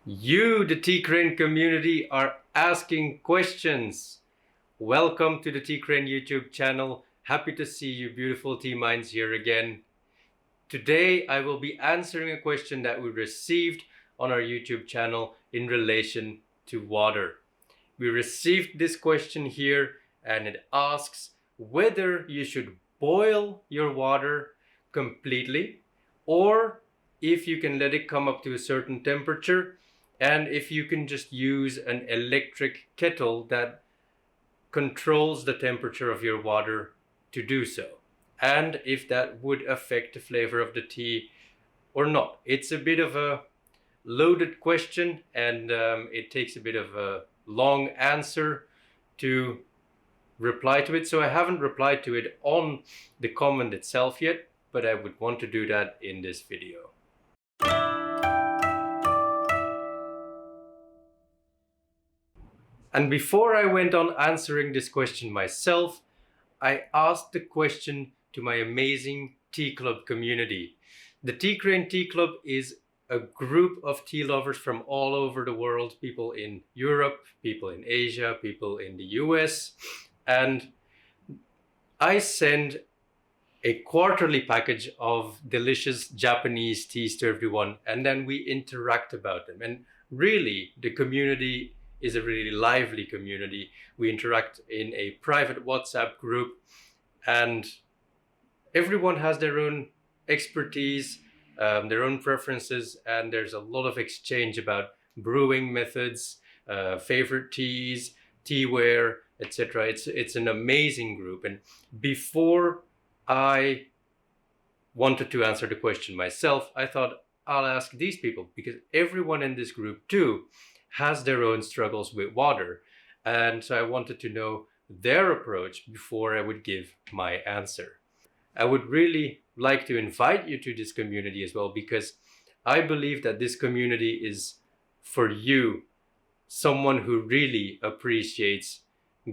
You, the Tea Crane community, are asking questions. Welcome to the Tea Crane YouTube channel. Happy to see you beautiful tea minds here again. Today, I will be answering a question that we received on our YouTube channel in relation to water. We received this question here and it asks whether you should boil your water completely or if you can let it come up to a certain temperature, and if you can just use an electric kettle that controls the temperature of your water to do so, and if that would affect the flavor of the tea or not. It's a bit of a loaded question, and it takes a bit of a long answer to reply to it. So I haven't replied to it on the comment itself yet, but I would want to do that in this video. And before I went on answering this question myself, I asked the question to my amazing tea club community. The Tea Crane Tea Club is a group of tea lovers from all over the world, people in Europe, people in Asia, people in the US, and I send a quarterly package of delicious Japanese teas to everyone, and then we interact about them. And really, the community is a really lively community. We interact in a private WhatsApp group, and everyone has their own expertise, their own preferences, and there's a lot of exchange about brewing methods, favorite teas, teaware, etc. It's an amazing group. And before I wanted to answer the question myself, I thought I'll ask these people, because everyone in this group too has their own struggles with water. And so I wanted to know their approach before I would give my answer. I would really like to invite you to this community as well, because I believe that this community is for you, someone who really appreciates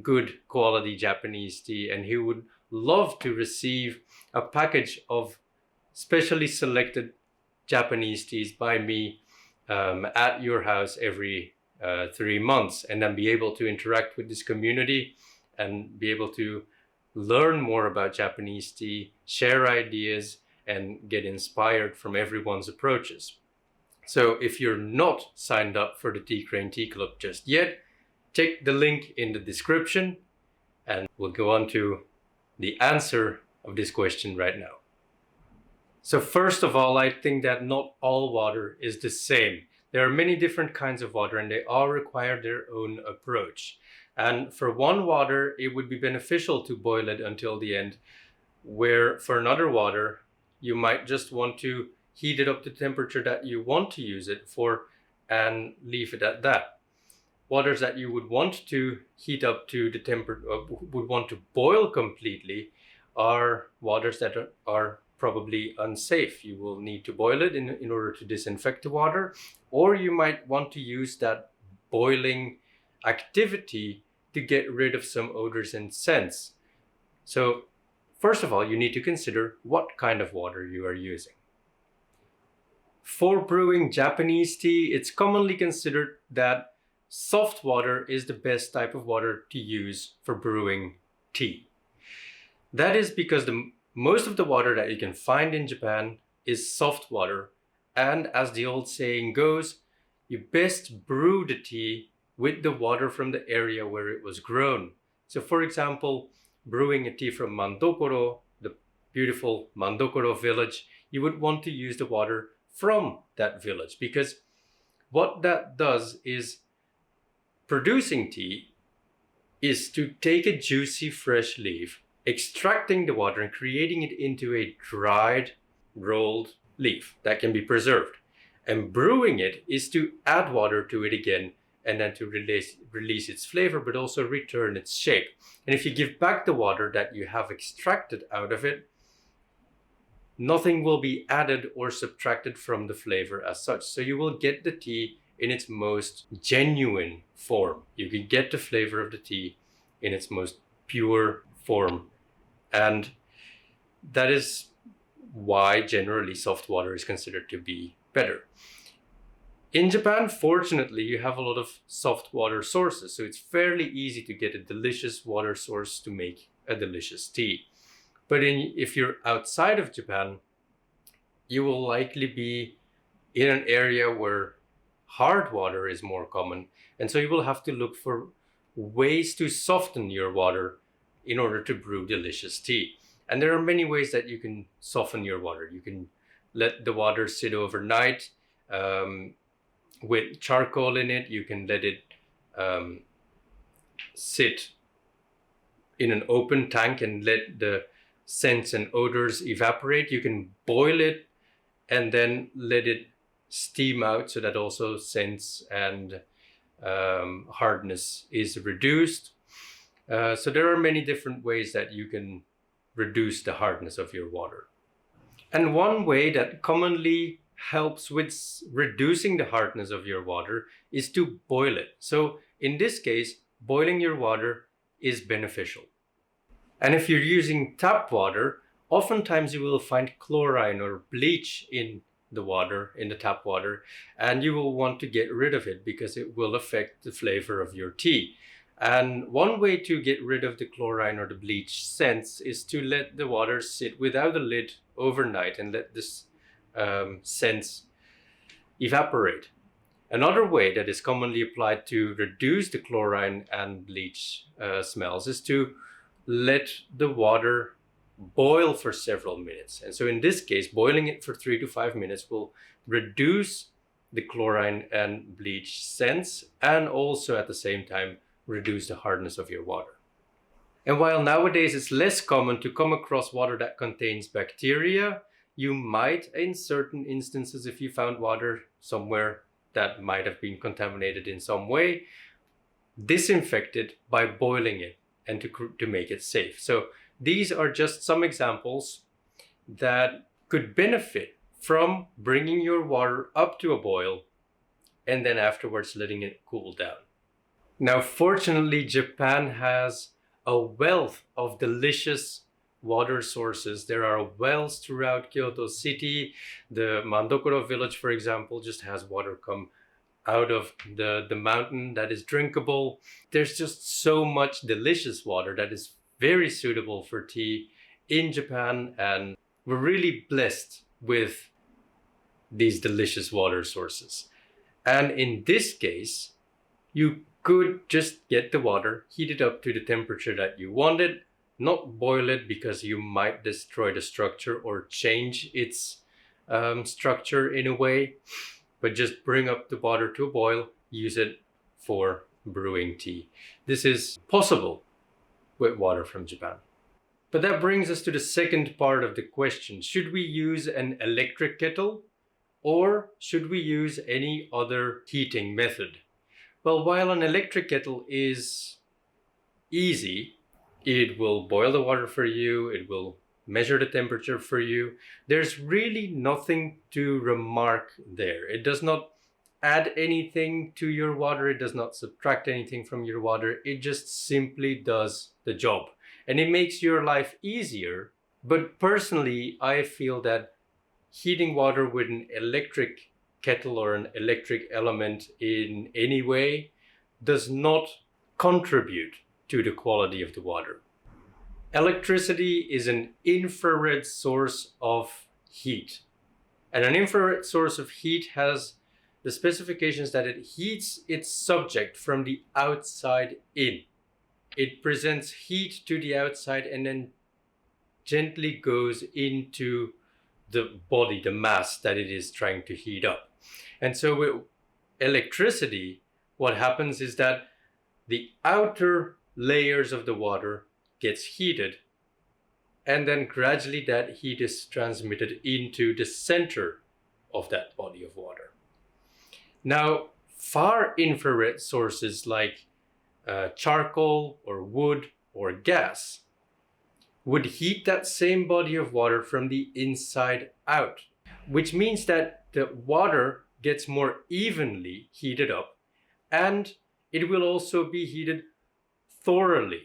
good quality Japanese tea and who would love to receive a package of specially selected Japanese teas by me at your house every 3 months, and then be able to interact with this community and be able to learn more about Japanese tea, share ideas, and get inspired from everyone's approaches. So if you're not signed up for the Tea Crane Tea Club just yet, check the link in the description, and we'll go on to the answer of this question right now. So first of all, I think that not all water is the same. There are many different kinds of water, and they all require their own approach. And for one water, it would be beneficial to boil it until the end, where for another water, you might just want to heat it up to the temperature that you want to use it for and leave it at that. Waters that you would want to heat up to the temperature, would want to boil completely, are waters that are probably unsafe. You will need to boil it in order to disinfect the water, or you might want to use that boiling activity to get rid of some odors and scents. So first of all, you need to consider what kind of water you are using. For brewing Japanese tea, it's commonly considered that soft water is the best type of water to use for brewing tea. That is because most of the water that you can find in Japan is soft water, and as the old saying goes, you best brew the tea with the water from the area where it was grown. So for example, brewing a tea from Mandokoro, the beautiful Mandokoro village, you would want to use the water from that village, because what that does is, producing tea is to take a juicy fresh leaf, extracting the water and creating it into a dried, rolled leaf that can be preserved. And brewing it is to add water to it again, and then to release its flavor, but also return its shape. And if you give back the water that you have extracted out of it, nothing will be added or subtracted from the flavor as such. So you will get the tea in its most genuine form. You can get the flavor of the tea in its most pure form. And that is why generally soft water is considered to be better. In Japan, fortunately, you have a lot of soft water sources, so it's fairly easy to get a delicious water source to make a delicious tea. But if you're outside of Japan, you will likely be in an area where hard water is more common. And so you will have to look for ways to soften your water in order to brew delicious tea. And there are many ways that you can soften your water. You can let the water sit overnight with charcoal in it. You can let it sit in an open tank and let the scents and odors evaporate. You can boil it and then let it steam out so that also scents and hardness is reduced. So there are many different ways that you can reduce the hardness of your water. And one way that commonly helps with reducing the hardness of your water is to boil it. So in this case, boiling your water is beneficial. And if you're using tap water, oftentimes you will find chlorine or bleach in the water, in the tap water, and you will want to get rid of it because it will affect the flavor of your tea. And one way to get rid of the chlorine or the bleach scents is to let the water sit without a lid overnight and let this scents evaporate. Another way that is commonly applied to reduce the chlorine and bleach smells is to let the water boil for several minutes. And so in this case, boiling it for 3 to 5 minutes will reduce the chlorine and bleach scents and also at the same time reduce the hardness of your water. And while nowadays it's less common to come across water that contains bacteria, you might, in certain instances, if you found water somewhere that might have been contaminated in some way, disinfect it by boiling it and to make it safe. So these are just some examples that could benefit from bringing your water up to a boil and then afterwards letting it cool down. Now, fortunately, Japan has a wealth of delicious water sources. There are wells throughout Kyoto City. The Mandokoro village, for example, just has water come out of the mountain that is drinkable. There's just so much delicious water that is very suitable for tea in Japan, and we're really blessed with these delicious water sources. And in this case, you could just get the water, heat it up to the temperature that you wanted, not boil it because you might destroy the structure or change its structure in a way, but just bring up the water to a boil, use it for brewing tea. This is possible with water from Japan. But that brings us to the second part of the question. Should we use an electric kettle or should we use any other heating method? Well, while an electric kettle is easy, it will boil the water for you, it will measure the temperature for you, there's really nothing to remark there. It does not add anything to your water, it does not subtract anything from your water, it just simply does the job. And it makes your life easier. But personally, I feel that heating water with an electric kettle or an electric element in any way does not contribute to the quality of the water. Electricity is an infrared source of heat. And an infrared source of heat has the specifications that it heats its subject from the outside in. It presents heat to the outside and then gently goes into the body, the mass that it is trying to heat up. And so with electricity, what happens is that the outer layers of the water gets heated, and then gradually that heat is transmitted into the center of that body of water. Now, far infrared sources like charcoal or wood or gas would heat that same body of water from the inside out, which means that the water gets more evenly heated up and it will also be heated thoroughly.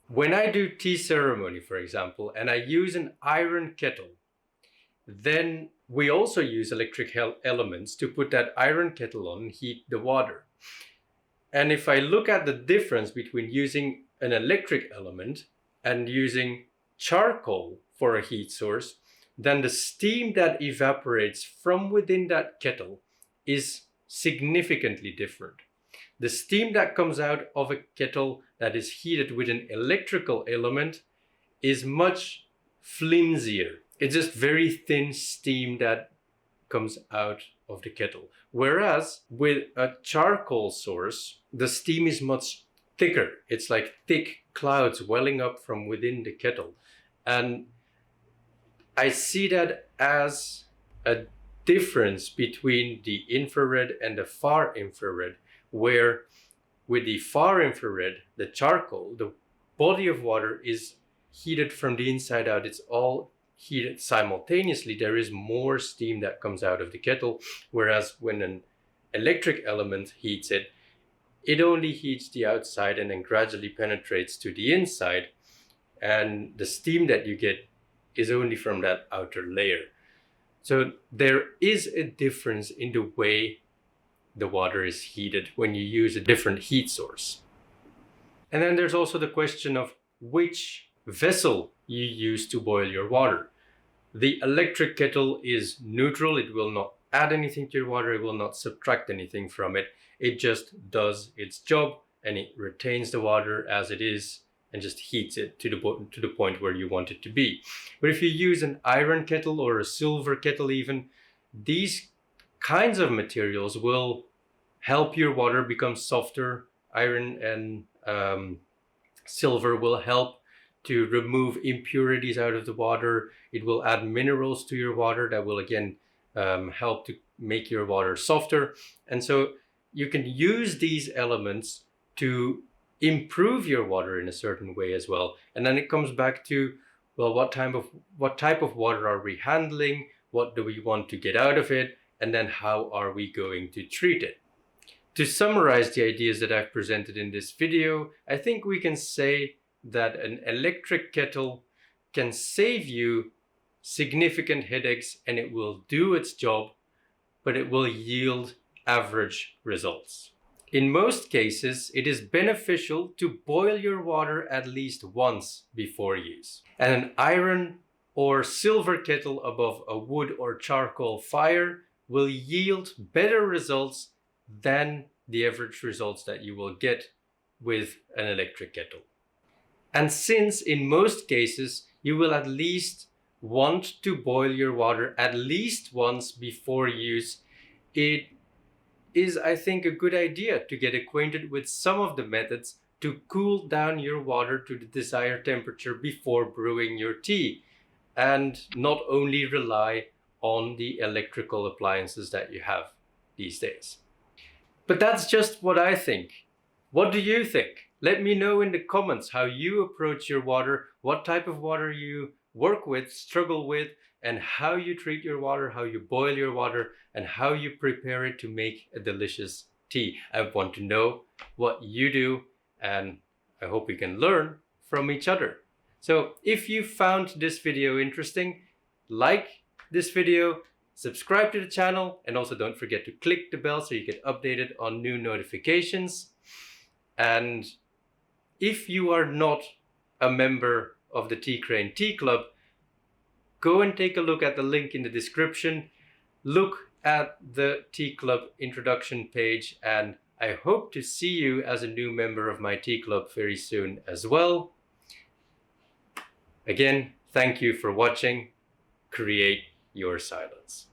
When I do tea ceremony, for example, and I use an iron kettle, then we also use electric elements to put that iron kettle on and heat the water. And if I look at the difference between using an electric element and using charcoal for a heat source, then the steam that evaporates from within that kettle is significantly different. The steam that comes out of a kettle that is heated with an electrical element is much flimsier. It's just very thin steam that comes out of the kettle. Whereas with a charcoal source, the steam is much thicker. It's like thick clouds welling up from within the kettle. And I see that as a difference between the infrared and the far infrared, where with the far infrared, the charcoal, the body of water is heated from the inside out. It's all heated simultaneously. There is more steam that comes out of the kettle, whereas when an electric element heats it, it only heats the outside and then gradually penetrates to the inside, and the steam that you get is only from that outer layer. So there is a difference in the way the water is heated when you use a different heat source. And then there's also the question of which vessel you use to boil your water. The electric kettle is neutral. It will not add anything to your water. It will not subtract anything from it. It just does its job and it retains the water as it is and just heats it to the point where you want it to be. But if you use an iron kettle or a silver kettle even, these kinds of materials will help your water become softer. Iron and silver will help to remove impurities out of the water. It will add minerals to your water that will again help to make your water softer. And so you can use these elements to improve your water in a certain way as well. And then it comes back to, well, what type of water are we handling? What do we want to get out of it? And then how are we going to treat it? To summarize the ideas that I've presented in this video, I think we can say that an electric kettle can save you significant headaches and it will do its job, but it will yield average results. In most cases, it is beneficial to boil your water at least once before use. And an iron or silver kettle above a wood or charcoal fire will yield better results than the average results that you will get with an electric kettle. And since in most cases you will at least want to boil your water at least once before use, it is, I think, a good idea to get acquainted with some of the methods to cool down your water to the desired temperature before brewing your tea, and not only rely on the electrical appliances that you have these days. But that's just what I think. What do you think? Let me know in the comments how you approach your water, what type of water you work with, struggle with, and how you treat your water, how you boil your water, and how you prepare it to make a delicious tea. I want to know what you do, and I hope we can learn from each other. So if you found this video interesting, like this video, subscribe to the channel, and also don't forget to click the bell so you get updated on new notifications. And if you are not a member of the Tea Crane Tea Club, go and take a look at the link in the description. Look at the Tea Club introduction page, and I hope to see you as a new member of my Tea Club very soon as well. Again, thank you for watching. Create your silence.